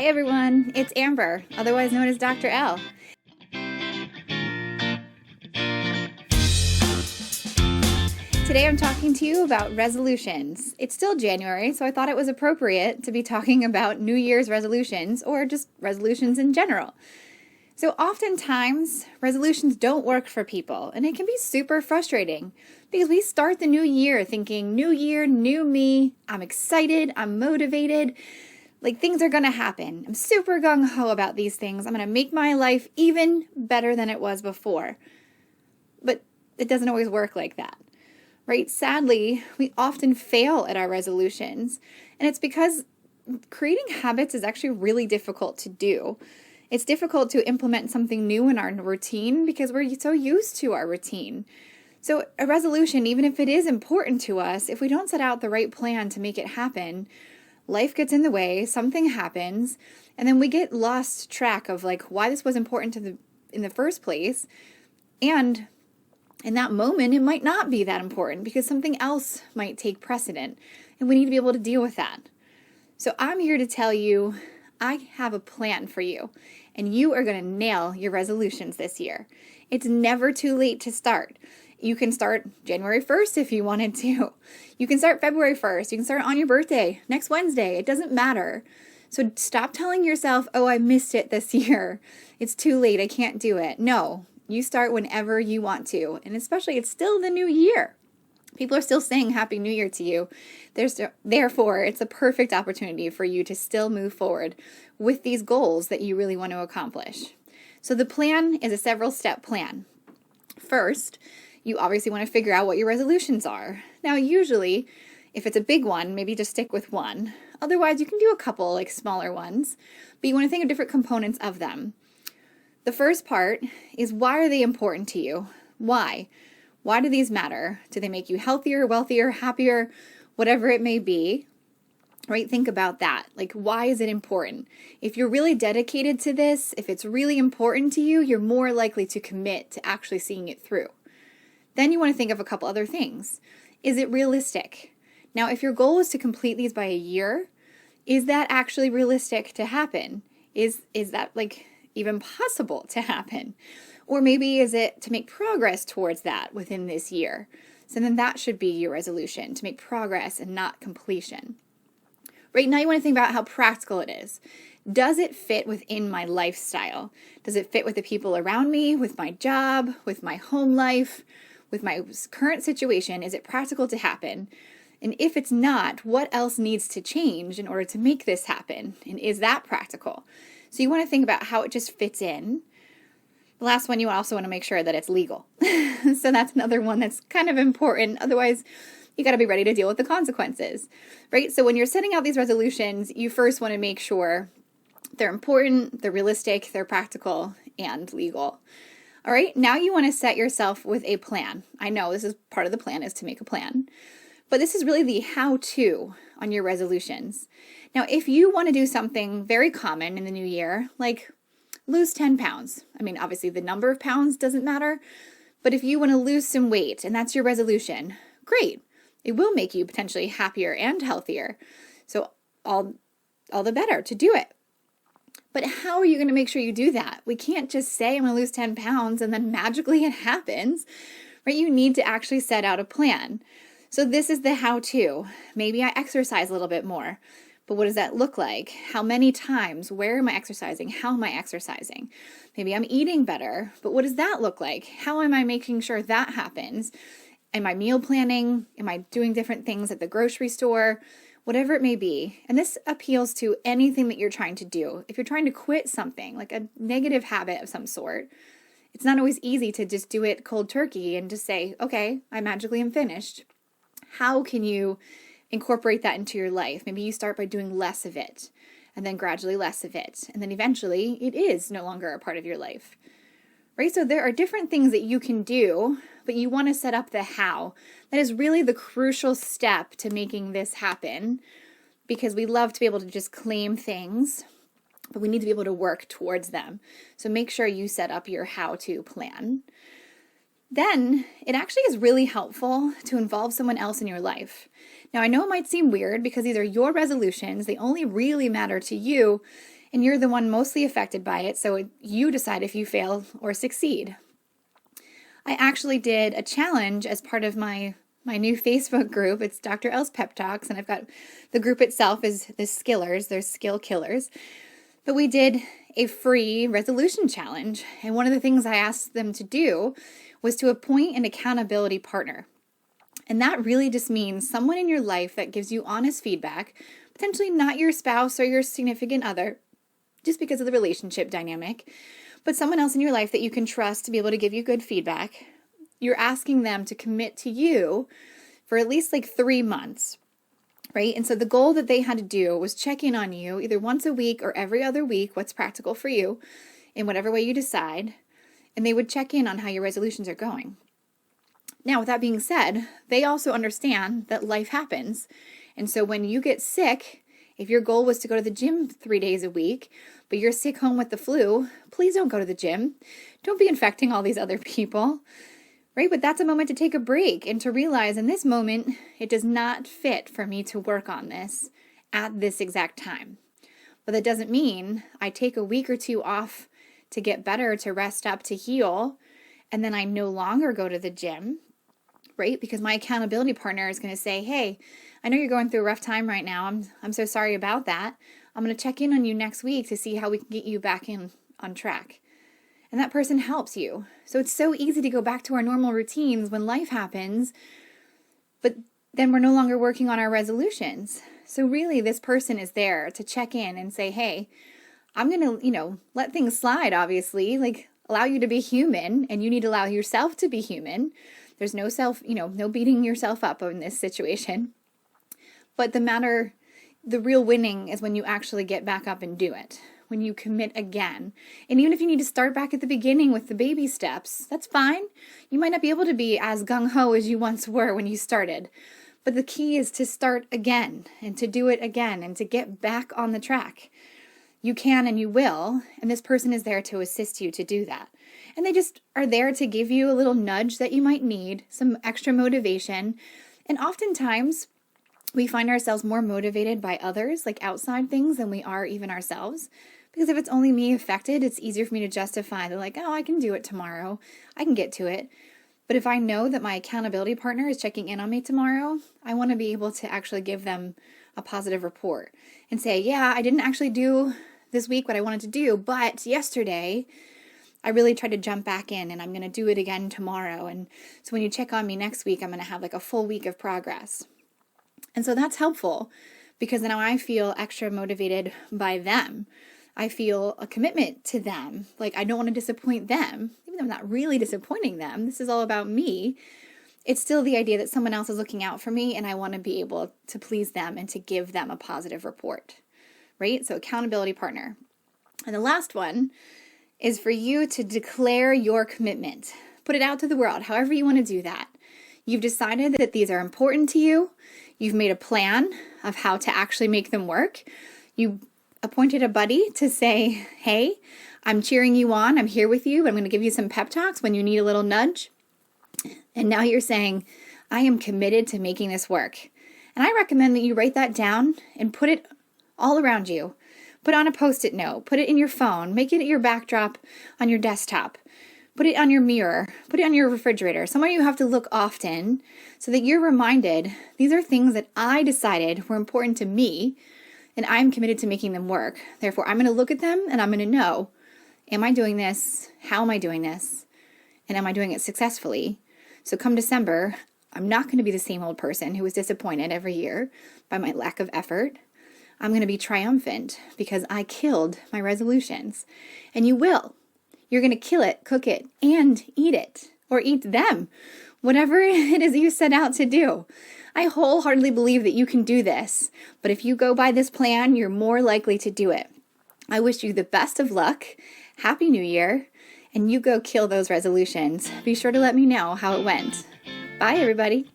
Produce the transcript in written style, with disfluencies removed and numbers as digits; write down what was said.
Hi everyone, it's Amber, otherwise known as Dr. L. Today I'm talking to you about resolutions. It's still January, so I thought it was appropriate to be talking about New Year's resolutions or just resolutions in general. So oftentimes, resolutions don't work for people, and it can be super frustrating because we start the new year thinking, new year, new me, I'm excited, I'm motivated, like things are going to happen. I'm super gung-ho about these things. I'm going to make my life even better than it was before. But it doesn't always work like that, right? Sadly, we often fail at our resolutions, and it's because creating habits is actually really difficult to do. It's difficult to implement something new in our routine because we're so used to our routine. So a resolution, even if it is important to us, if we don't set out the right plan to make it happen, life gets in the way, something happens, and then we get lost track of why this was important in the first place. And in that moment, it might not be that important because something else might take precedent, and we need to be able to deal with that. So I'm here to tell you, I have a plan for you, and you are going to nail your resolutions this year. It's never too late to start. You can start January 1st if you wanted to. You can start February 1st. You can start on your birthday, next Wednesday. It doesn't matter. So stop telling yourself, oh, I missed it this year. It's too late. I can't do it. No, you start whenever you want to. And especially, it's still the new year. People are still saying Happy New Year to you. Therefore, it's a perfect opportunity for you to still move forward with these goals that you really want to accomplish. So the plan is a several-step plan. First, you obviously want to figure out what your resolutions are. Now, usually, if it's a big one, maybe just stick with one. Otherwise, you can do a couple smaller ones, but you want to think of different components of them. The first part is, why are they important to you? Why? Why do these matter? Do they make you healthier, wealthier, happier, whatever it may be? Right? Think about that. Why is it important? If you're really dedicated to this, if it's really important to you, you're more likely to commit to actually seeing it through. Then you want to think of a couple other things. Is it realistic? Now, if your goal is to complete these by a year, is that actually realistic to happen? Is that even possible to happen? Or maybe is it to make progress towards that within this year? So then that should be your resolution, to make progress and not completion. Right now you want to think about how practical it is. Does it fit within my lifestyle? Does it fit with the people around me, with my job, with my home life, with my current situation? Is it practical to happen? And if it's not, what else needs to change in order to make this happen? And is that practical? So you want to think about how it just fits in. The last one, you also want to make sure that it's legal. So that's another one that's kind of important. Otherwise, you got to be ready to deal with the consequences, right? So when you're setting out these resolutions, you first want to make sure they're important, they're realistic, they're practical, and legal. All right, now you want to set yourself with a plan. I know this is part of the plan is to make a plan, but this is really the how-to on your resolutions. Now, if you want to do something very common in the new year, like lose 10 pounds. I mean, obviously the number of pounds doesn't matter, but if you want to lose some weight and that's your resolution, great. It will make you potentially happier and healthier. So all the better to do it. But how are you going to make sure you do that? We can't just say I'm going to lose 10 pounds and then magically it happens, right? You need to actually set out a plan. So this is the how-to. Maybe I exercise a little bit more. But what does that look like? How many times? Where am I exercising? How am I exercising? Maybe I'm eating better, but what does that look like? How am I making sure that happens? Am I meal planning? Am I doing different things at the grocery store? Whatever it may be. And this appeals to anything that you're trying to do. If you're trying to quit something, like a negative habit of some sort, it's not always easy to just do it cold turkey and just say, okay, I magically am finished. How can you incorporate that into your life? Maybe you start by doing less of it, and then gradually less of it, and then eventually it is no longer a part of your life, right? So there are different things that you can do, but you want to set up the how. That is really the crucial step to making this happen, because we love to be able to just claim things, but we need to be able to work towards them. So make sure you set up your how-to plan. Then it actually is really helpful to involve someone else in your life. Now, I know it might seem weird because these are your resolutions. They only really matter to you. and you're the one mostly affected by it, so you decide if you fail or succeed. I actually did a challenge as part of my new Facebook group. It's Dr. L's Pep Talks, and I've got the group itself is the Skillers. They're skill killers. But we did a free resolution challenge, and one of the things I asked them to do was to appoint an accountability partner. And that really just means someone in your life that gives you honest feedback, potentially not your spouse or your significant other, just because of the relationship dynamic, but someone else in your life that you can trust to be able to give you good feedback. You're asking them to commit to you for at least 3 months, right? And so the goal that they had to do was check in on you either once a week or every other week, what's practical for you, in whatever way you decide, and they would check in on how your resolutions are going. Now, with that being said, they also understand that life happens. And so when you get sick, if your goal was to go to the gym 3 days a week, but you're sick home with the flu, please don't go to the gym. Don't be infecting all these other people, right? But that's a moment to take a break and to realize in this moment, it does not fit for me to work on this at this exact time. But that doesn't mean I take a week or two off to get better, to rest up, to heal, and then I no longer go to the gym, right? Because my accountability partner is going to say, hey, I know you're going through a rough time right now. I'm so sorry about that. I'm going to check in on you next week to see how we can get you back on track. And that person helps you. So it's so easy to go back to our normal routines when life happens, but then we're no longer working on our resolutions. So really, this person is there to check in and say, hey, I'm going to, let things slide, obviously, allow you to be human, and you need to allow yourself to be human. There's no no beating yourself up in this situation. But the real winning is when you actually get back up and do it, when you commit again. And even if you need to start back at the beginning with the baby steps, that's fine. You might not be able to be as gung-ho as you once were when you started. But the key is to start again and to do it again and to get back on the track. You can and you will, and this person is there to assist you to do that. And they just are there to give you a little nudge that you might need, some extra motivation. And oftentimes, we find ourselves more motivated by others, outside things, than we are even ourselves. Because if it's only me affected, it's easier for me to justify that, oh, I can do it tomorrow. I can get to it. But if I know that my accountability partner is checking in on me tomorrow, I want to be able to actually give them a positive report and say, yeah, I didn't actually do this week what I wanted to do, but yesterday I really tried to jump back in and I'm going to do it again tomorrow. And so when you check on me next week, I'm going to have a full week of progress. And so that's helpful because now I feel extra motivated by them. I feel a commitment to them. I don't want to disappoint them, even though I'm not really disappointing them. This is all about me. It's still the idea that someone else is looking out for me and I want to be able to please them and to give them a positive report, right? So accountability partner. And the last one is for you to declare your commitment. Put it out to the world, however you want to do that. You've decided that these are important to you. You've made a plan of how to actually make them work. You appointed a buddy to say, hey, I'm cheering you on. I'm here with you. I'm going to give you some pep talks when you need a little nudge. And now you're saying, I am committed to making this work. And I recommend that you write that down and put it all around you. Put on a Post-it note. Put it in your phone. Make it your backdrop on your desktop. Put it on your mirror. Put it on your refrigerator. Somewhere you have to look often so that you're reminded these are things that I decided were important to me and I'm committed to making them work. Therefore, I'm going to look at them and I'm going to know, am I doing this? How am I doing this? And am I doing it successfully? So come December, I'm not going to be the same old person who was disappointed every year by my lack of effort. I'm going to be triumphant because I killed my resolutions. And you will. You're going to kill it, cook it, and eat it, or eat them, whatever it is you set out to do. I wholeheartedly believe that you can do this, but if you go by this plan, you're more likely to do it. I wish you the best of luck, Happy New Year, and you go kill those resolutions. Be sure to let me know how it went. Bye, everybody.